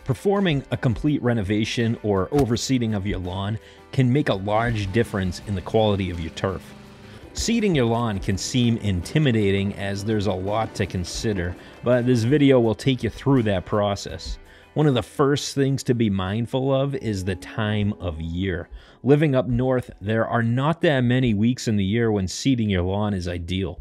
Performing a complete renovation or overseeding of your lawn can make a large difference in the quality of your turf. Seeding your lawn can seem intimidating as there's a lot to consider, but this video will take you through that process. One of the first things to be mindful of is the time of year. Living up north, there are not that many weeks in the year when seeding your lawn is ideal.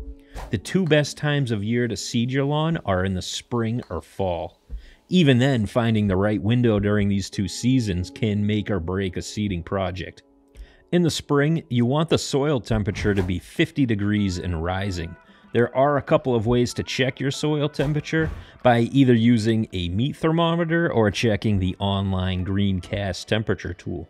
The two best times of year to seed your lawn are in the spring or fall. Even then, finding the right window during these two seasons can make or break a seeding project. In the spring, you want the soil temperature to be 50 degrees and rising. There are a couple of ways to check your soil temperature by either using a meat thermometer or checking the online greencast temperature tool.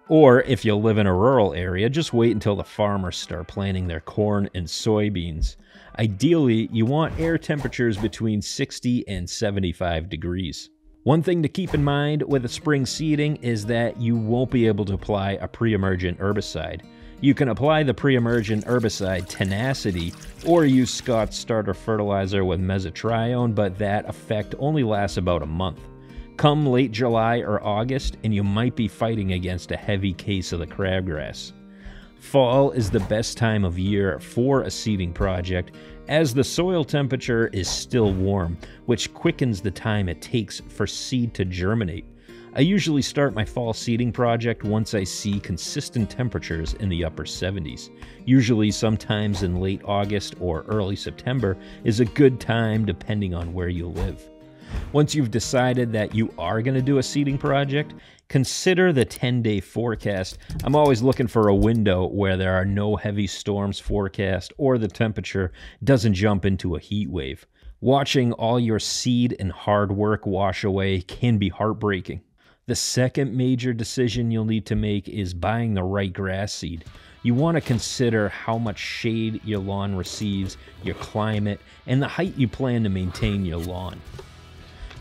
Or if you live in a rural area, just wait until the farmers start planting their corn and soybeans. Ideally, you want air temperatures between 60 and 75 degrees. One thing to keep in mind with a spring seeding is that you won't be able to apply a pre-emergent herbicide. You can apply the pre-emergent herbicide Tenacity or use Scott's starter fertilizer with mesotrione, but that effect only lasts about a month. Come late July or August, and you might be fighting against a heavy case of the crabgrass. Fall is the best time of year for a seeding project as the soil temperature is still warm, which quickens the time it takes for seed to germinate. I usually start my fall seeding project once I see consistent temperatures in the upper 70s. Usually sometimes in late August or early September is a good time depending on where you live. Once you've decided that you are going to do a seeding project, consider the 10-day forecast. I'm always looking for a window where there are no heavy storms forecast or the temperature doesn't jump into a heat wave. Watching all your seed and hard work wash away can be heartbreaking. The second major decision you'll need to make is buying the right grass seed. You want to consider how much shade your lawn receives, your climate, and the height you plan to maintain your lawn.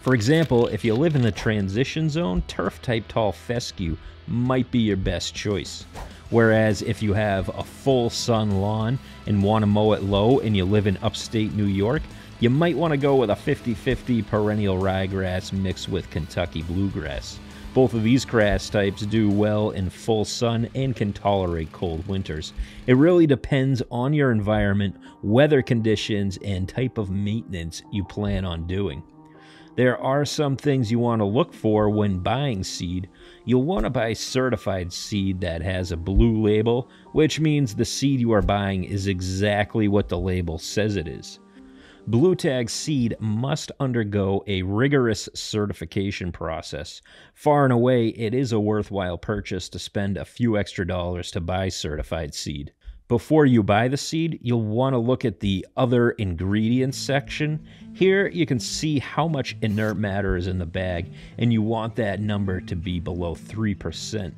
For example, if you live in the transition zone, turf-type tall fescue might be your best choice. Whereas if you have a full sun lawn and want to mow it low and you live in upstate New York, you might want to go with a 50-50 perennial ryegrass mixed with Kentucky bluegrass. Both of these grass types do well in full sun and can tolerate cold winters. It really depends on your environment, weather conditions, and type of maintenance you plan on doing. There are some things you want to look for when buying seed. You'll want to buy certified seed that has a blue label, which means the seed you are buying is exactly what the label says it is. Blue Tag seed must undergo a rigorous certification process. Far and away, it is a worthwhile purchase to spend a few extra dollars to buy certified seed. Before you buy the seed, you'll want to look at the other ingredients section. Here you can see how much inert matter is in the bag, and you want that number to be below 3%.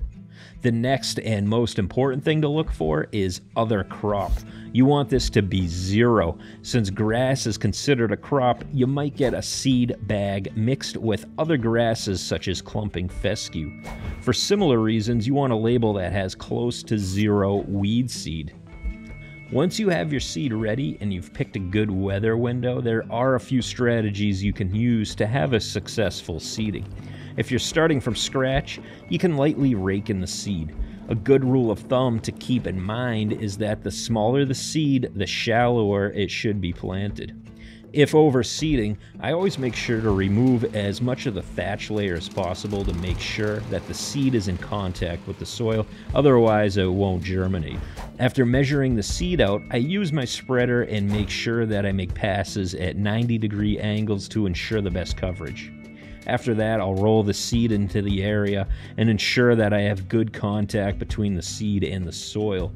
The next and most important thing to look for is other crop. You want this to be 0. Since grass is considered a crop, you might get a seed bag mixed with other grasses such as clumping fescue. For similar reasons, you want a label that has close to 0 weed seed. Once you have your seed ready and you've picked a good weather window, there are a few strategies you can use to have a successful seeding. If you're starting from scratch, you can lightly rake in the seed. A good rule of thumb to keep in mind is that the smaller the seed, the shallower it should be planted. If overseeding, I always make sure to remove as much of the thatch layer as possible to make sure that the seed is in contact with the soil, otherwise it won't germinate. After measuring the seed out, I use my spreader and make sure that I make passes at 90-degree angles to ensure the best coverage. After that, I'll roll the seed into the area and ensure that I have good contact between the seed and the soil.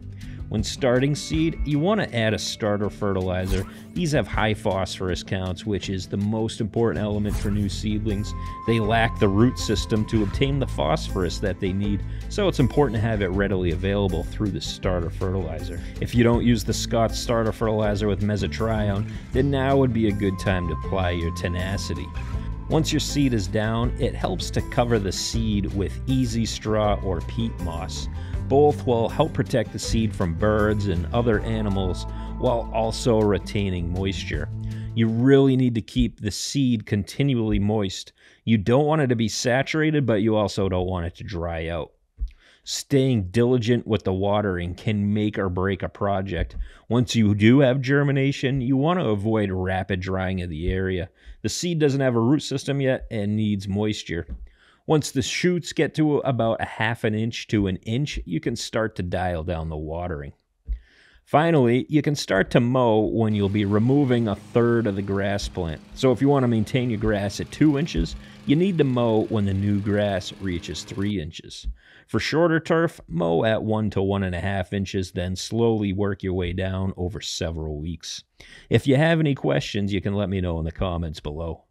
When starting seed, you want to add a starter fertilizer. These have high phosphorus counts, which is the most important element for new seedlings. They lack the root system to obtain the phosphorus that they need, so it's important to have it readily available through the starter fertilizer. If you don't use the Scott's starter fertilizer with mesotrione, then now would be a good time to apply your Tenacity. Once your seed is down, it helps to cover the seed with easy straw or peat moss. Both will help protect the seed from birds and other animals while also retaining moisture. You really need to keep the seed continually moist. You don't want it to be saturated, but you also don't want it to dry out. Staying diligent with the watering can make or break a project. Once you do have germination, you want to avoid rapid drying of the area. The seed doesn't have a root system yet and needs moisture. Once the shoots get to about a half an inch to an inch, you can start to dial down the watering. Finally, you can start to mow when you'll be removing a third of the grass plant. So if you want to maintain your grass at 2 inches, you need to mow when the new grass reaches 3 inches. For shorter turf, mow at 1 to 1.5 inches, then slowly work your way down over several weeks. If you have any questions, you can let me know in the comments below.